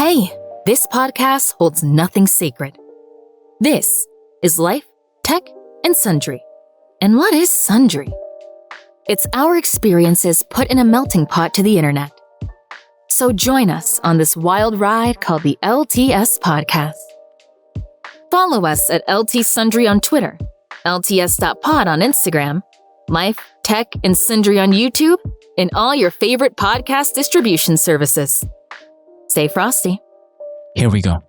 Hey, this podcast holds nothing sacred. This is Life, Tech, and Sundry. And what is Sundry? It's our experiences put in a melting pot to the internet. So join us on this wild ride called the LTS Podcast. Follow us at LT Sundry on Twitter, LTS.pod on Instagram, Life, Tech, and Sundry on YouTube, and all your favorite podcast distribution services. Stay frosty. Here we go.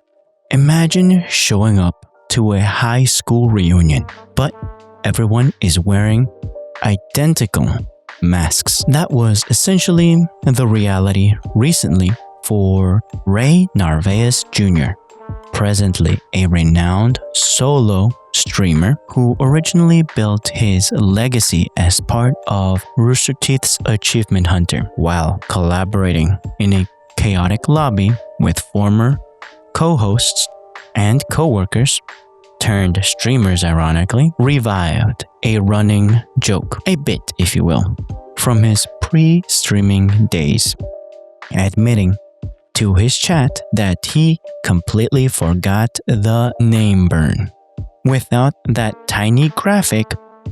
Imagine showing up to a high school reunion, but everyone is wearing identical masks. That was essentially the reality recently for Ray Narvaez Jr., presently a renowned solo streamer who originally built his legacy as part of Rooster Teeth's Achievement Hunter while collaborating in a chaotic lobby with former co-hosts and co-workers turned streamers, ironically, revived a running joke, a bit if you will, from his pre-streaming days, admitting to his chat that he completely forgot the name burn. Without that tiny graphic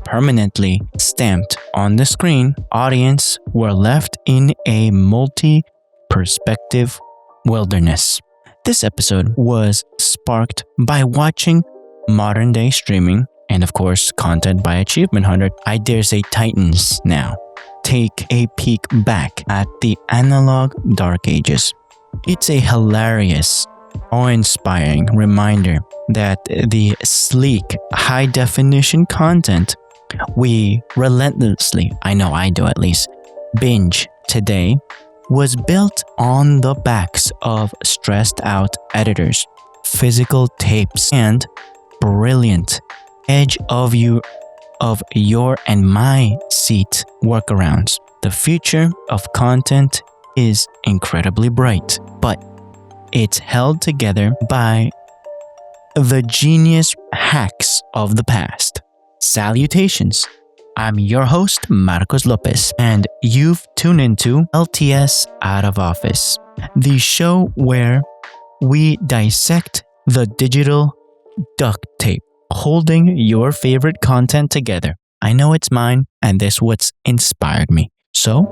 permanently stamped on the screen, audience were left in a multi-perspective wilderness. This episode was sparked by watching modern day streaming and of course content by Achievement Hunter, I dare say Titans now, take a peek back at the analog dark ages. It's a hilarious, awe-inspiring reminder that the sleek, high-definition content we relentlessly, I know I do at least, binge today was built on the backs of stressed-out editors, physical tapes, and brilliant edge of your and my seat workarounds. The future of content is incredibly bright, but it's held together by the genius hacks of the past. Salutations. I'm your host, Marcos Lopez, and you've tuned into LTS Out of Office, the show where we dissect the digital duct tape holding your favorite content together. I know it's mine, and this what's inspired me. So,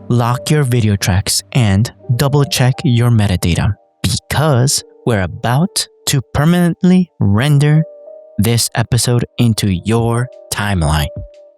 lock your video tracks and double check your metadata because we're about to permanently render this episode into your timeline.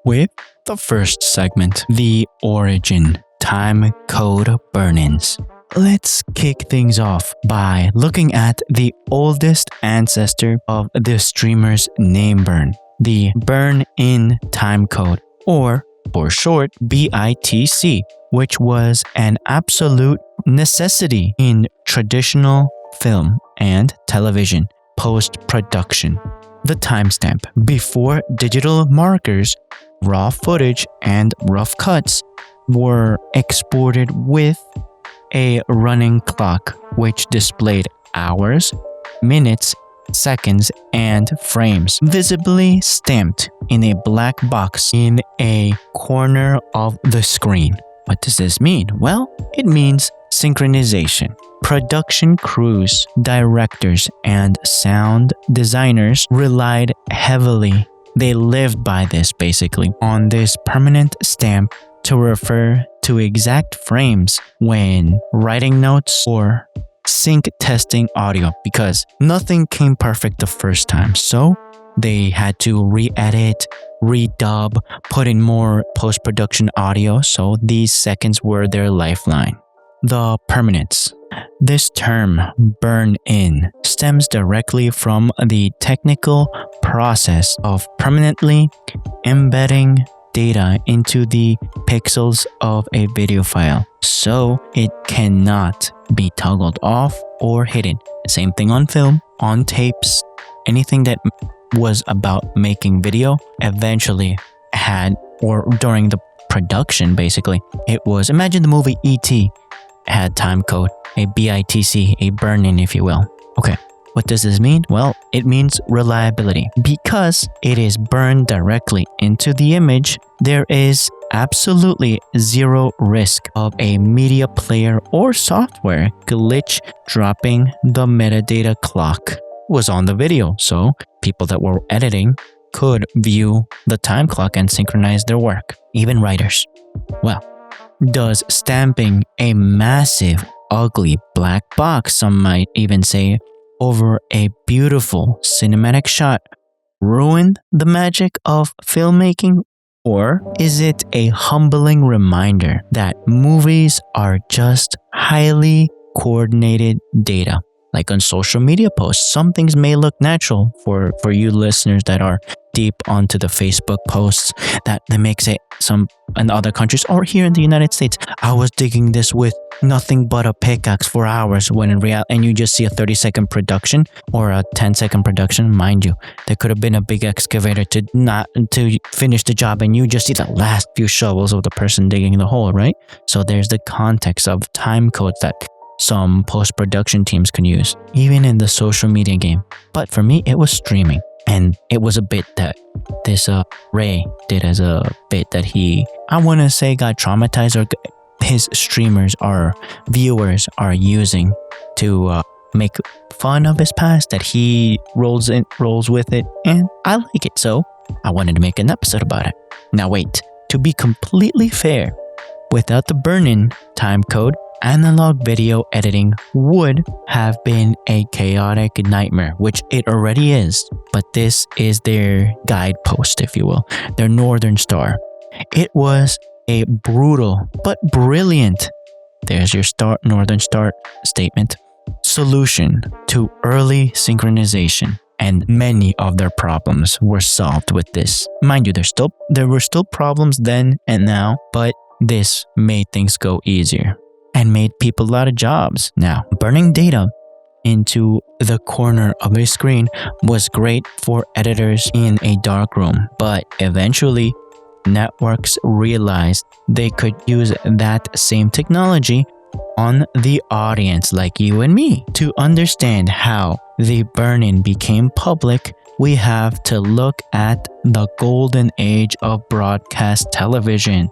With the first segment, the origin time code burn-ins. Let's kick things off by looking at the oldest ancestor of the streamer's name burn, the burn-in timecode, or for short, BITC, which was an absolute necessity in traditional film and television post-production. The timestamp before digital markers, raw footage, and rough cuts were exported with a running clock which displayed hours, minutes, seconds, and frames visibly stamped in a black box in a corner of the screen. What does this mean? Well, it means synchronization. Production crews, directors, and sound designers relied heavily. They lived by this basically, on this permanent stamp to refer to exact frames when writing notes or sync testing audio, because nothing came perfect the first time. So they had to re-edit, redub, put in more post-production audio, so these seconds were their lifeline. The permanence. This term, burn-in, stems directly from the technical process of permanently embedding data into the pixels of a video file, so it cannot be toggled off or hidden. Same thing on film, on tapes, anything that was about making video eventually had, or during the production basically, it was, imagine the movie E.T. had time code, a BITC, a burn-in if you will. Okay, 2 Ray Narvaez Jr. was a What does this mean? Well, it means reliability. Because it is burned directly into the image, there is absolutely zero risk of a media player or software glitch dropping the metadata clock. It was on the video, so people that were editing could view the time clock and synchronize their work, even writers. Well, does stamping a massive, ugly black box, some might even say, over a beautiful cinematic shot ruin the magic of filmmaking? Or is it a humbling reminder that movies are just highly coordinated data? Like on social media posts, some things may look natural for you listeners that are deep onto the Facebook posts that they make say some in other countries or here in the United States. I was digging this with nothing but a pickaxe for hours, when in reality, and you just see a 30-second production or a 10-second production. Mind you, there could have been a big excavator to finish the job, and you just see the last few shovels of the person digging the hole, right? So there's the context of time codes that some post-production teams can use, even in the social media game. But for me, it was streaming. And it was a bit that this Ray did as a bit that I want to say got traumatized, or his streamers or viewers are using to make fun of his past, that he rolls with it, and I like it, so I wanted to make an episode about it. Now wait, to be completely fair, without the burn-in time code, analog video editing would have been a chaotic nightmare, which it already is, but this is their guidepost, if you will, their Northern Star. It was a brutal but brilliant, there's your Northern Star statement, solution to early synchronization, and many of their problems were solved with this. Mind you, there were still problems then and now, but this made things go easier and made people out of jobs. Now, burning data into the corner of a screen was great for editors in a dark room, but eventually networks realized they could use that same technology on the audience like you and me. To understand how the burn-in became public, we have to look at the golden age of broadcast television.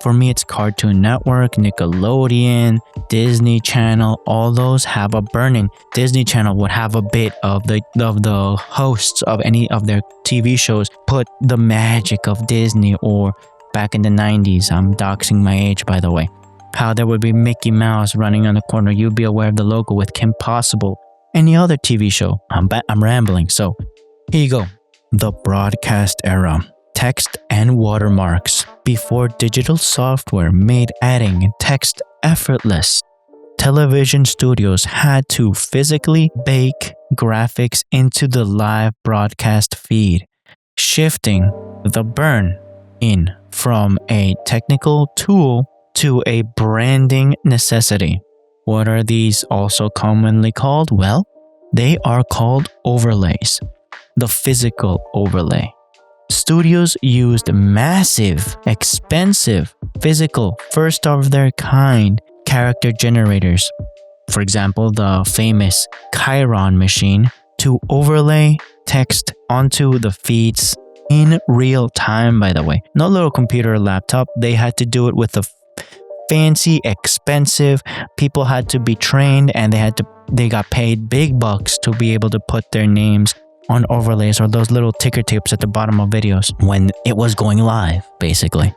For me, it's Cartoon Network, Nickelodeon, Disney Channel. All those have a burn-in. Disney Channel would have a bit of the hosts of any of their TV shows put the magic of Disney, or back in the 90s. I'm doxing my age, by the way. How there would be Mickey Mouse running on the corner. You'd be aware of the logo with Kim Possible. Any other TV show. I'm rambling. So here you go. The broadcast era. Text and watermarks. Before digital software made adding text effortless, television studios had to physically bake graphics into the live broadcast feed, shifting the burn-in from a technical tool to a branding necessity. What are these also commonly called? Well, they are called overlays. The physical overlay. Studios used massive, expensive, physical, first of their kind character generators. For example, the famous Chiron machine, to overlay text onto the feeds in real time, by the way. No little computer or laptop. They had to do it with a fancy, expensive, people had to be trained, and they got paid big bucks to be able to put their names on overlays, or those little ticker tapes at the bottom of videos when it was going live, basically.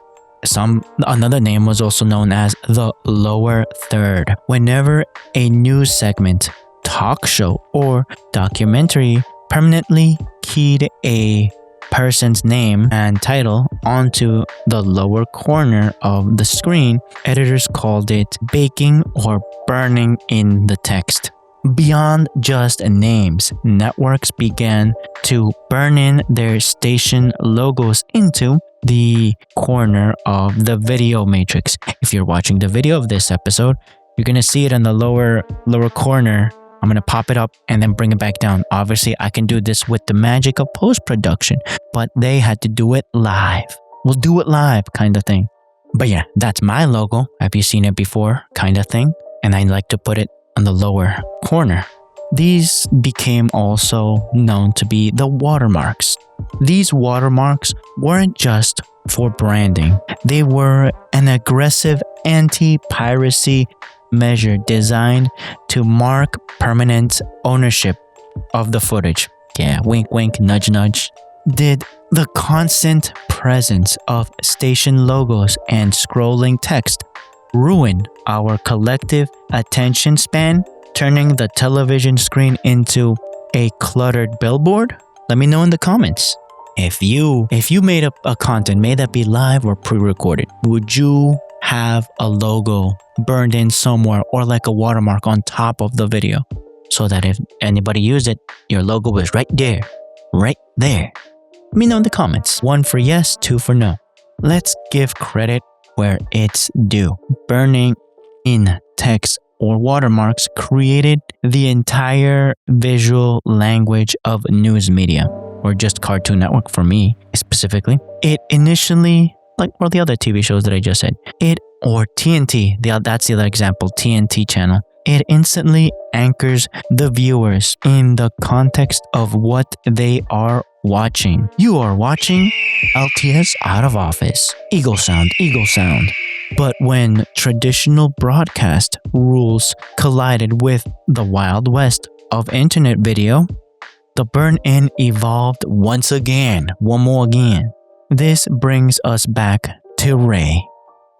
Another name was also known as the lower third. Whenever a news segment, talk show, or documentary permanently keyed a person's name and title onto the lower corner of the screen, editors called it baking or burning in the text. Beyond just names, networks began to burn in their station logos into the corner of the video matrix. If you're watching the video of this episode, you're going to see it in the lower corner. I'm going to pop it up and then bring it back down. Obviously, I can do this with the magic of post-production, but they had to do it live. We'll do it live kind of thing. But yeah, that's my logo. Have you seen it before kind of thing? And I like to put it on the lower corner. These became also known to be the watermarks. These watermarks weren't just for branding. They were an aggressive anti-piracy measure designed to mark permanent ownership of the footage. Yeah, wink wink, nudge nudge. Did the constant presence of station logos and scrolling text ruin our collective attention span, turning the television screen into a cluttered billboard? Let me know in the comments. If you made up a content, may that be live or pre-recorded, would you have a logo burned in somewhere or like a watermark on top of the video so that if anybody used it, your logo was right there, right there? Let me know in the comments. 1 for yes, 2 for no. Let's give credit where it's due. Burning in text or watermarks created the entire visual language of news media, or just Cartoon Network for me specifically. It initially, like all the other TV shows that I just said, or TNT, that's the other example, TNT channel. It instantly anchors the viewers in the context of what they are watching. You are watching LTS Out of Office. Eagle sound, eagle sound. But when traditional broadcast rules collided with the Wild West of internet video, the burn-in evolved once again, one more again. This brings us back to Ray,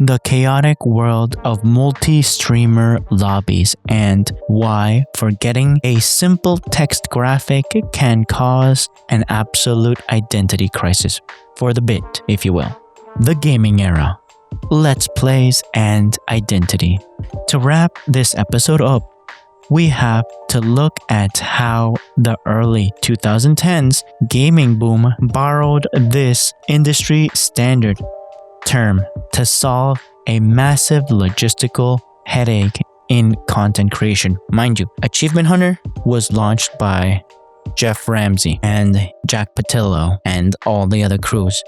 the chaotic world of multi-streamer lobbies, and why forgetting a simple text graphic can cause an absolute identity crisis for the bit, if you will. The gaming era, Let's Plays, and identity. To wrap this episode up, we have to look at how the early 2010s gaming boom borrowed this industry standard term to solve a massive logistical headache in content creation. Mind you, Achievement Hunter was launched by Jeff Ramsey and Jack Patillo and all the other crews.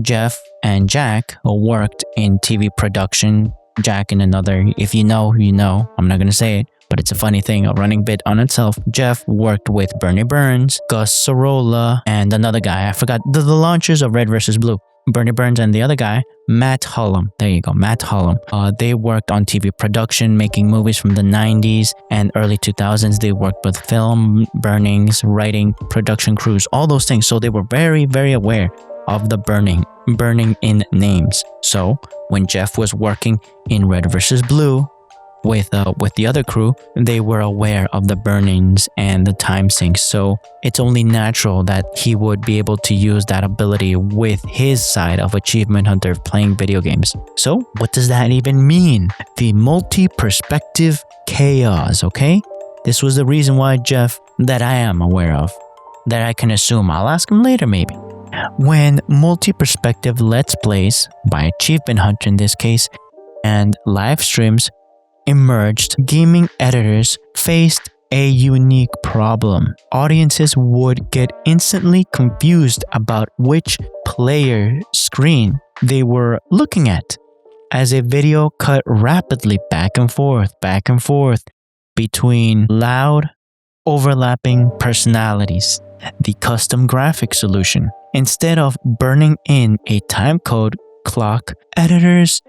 Jeff and Jack worked in TV production. Jack in another, if you know, you know. I'm not going to say it, but it's a funny thing, a running bit on itself. Jeff worked with Bernie Burns, Gus Sorolla, and another guy. I forgot the launchers of Red vs. Blue. Bernie Burns and the other guy, Matt Hullum. There you go, Matt Hullum. They worked on TV production, making movies from the 90s and early 2000s. They worked with film burnings, writing, production crews, all those things. So they were very, very aware of the burning in names. So when Jeff was working in Red vs. Blue with the other crew, they were aware of the burnings and the time sinks. So it's only natural that he would be able to use that ability with his side of Achievement Hunter playing video games. So what does that even mean? The multi-perspective chaos, okay? This was the reason why Jeff, that I am aware of, that I can assume. I'll ask him later maybe. When multi-perspective Let's Plays, by Achievement Hunter in this case, and live streams emerged, gaming editors faced a unique problem. Audiences would get instantly confused about which player screen they were looking at, as a video cut rapidly back and forth between loud, overlapping personalities. The custom graphic solution. Instead of burning in a timecode clock, editors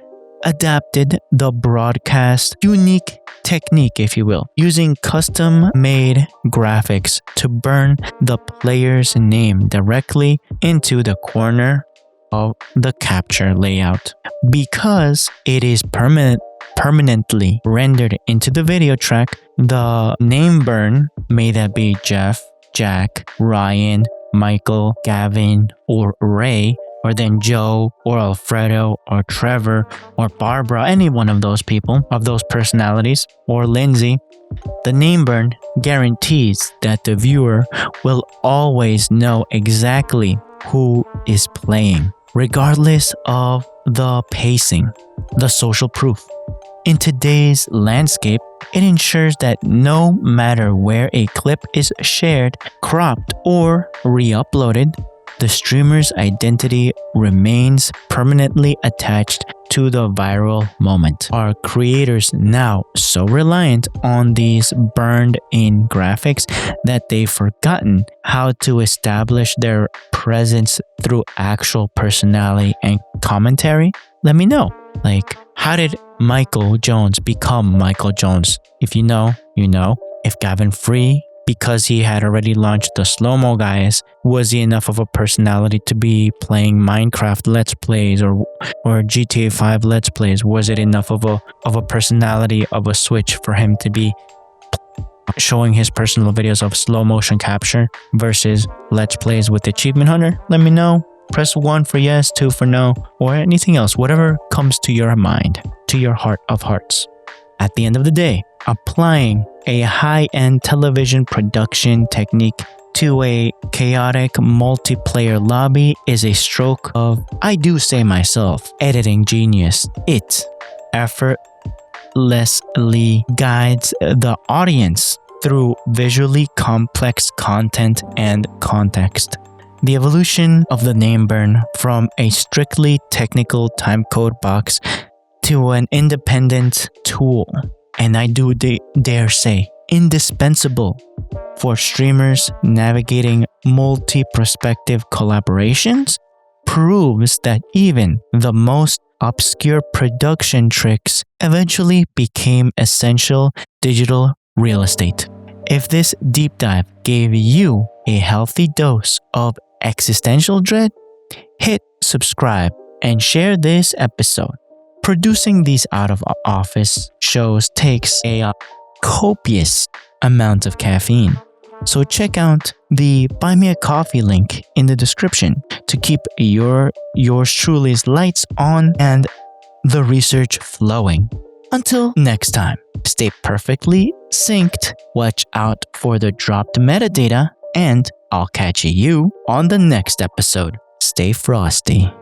adapted the broadcast unique technique, if you will, using custom-made graphics to burn the player's name directly into the corner of the capture layout. Because it is permanently rendered into the video track, the name burn, may that be Jeff, Jack, Ryan, Michael, Gavin, or Ray, or then Joe, or Alfredo, or Trevor, or Barbara, any one of those people, of those personalities, or Lindsay, the name burn guarantees that the viewer will always know exactly who is playing, regardless of the pacing, the social proof. In today's landscape, it ensures that no matter where a clip is shared, cropped, or re-uploaded, the streamer's identity remains permanently attached to the viral moment. Are creators now so reliant on these burned-in graphics that they've forgotten how to establish their presence through actual personality and commentary? Let me know. Like, how did Michael Jones become Michael Jones? If you know, you know. If Gavin Free, because he had already launched the slow-mo guys, was he enough of a personality to be playing Minecraft Let's Plays or GTA 5 Let's Plays? Was it enough of a personality of a Switch for him to be showing his personal videos of slow motion capture versus Let's Plays with Achievement Hunter? Let me know. Press 1 for yes, 2 for no, or anything else, whatever comes to your mind, to your heart of hearts. At the end of the day, applying a high-end television production technique to a chaotic multiplayer lobby is a stroke of, I do say myself, editing genius. It effortlessly guides the audience through visually complex content and context. The evolution of the name burn from a strictly technical timecode box to an independent tool, and I do dare say indispensable for streamers navigating multi-perspective collaborations, proves that even the most obscure production tricks eventually became essential digital real estate. If this deep dive gave you a healthy dose of existential dread, hit subscribe and share this episode. Producing these out-of-office shows takes a copious amount of caffeine. So check out the Buy Me a Coffee link in the description to keep yours truly's lights on and the research flowing. Until next time, stay perfectly synced, watch out for the dropped metadata, and I'll catch you on the next episode. Stay frosty.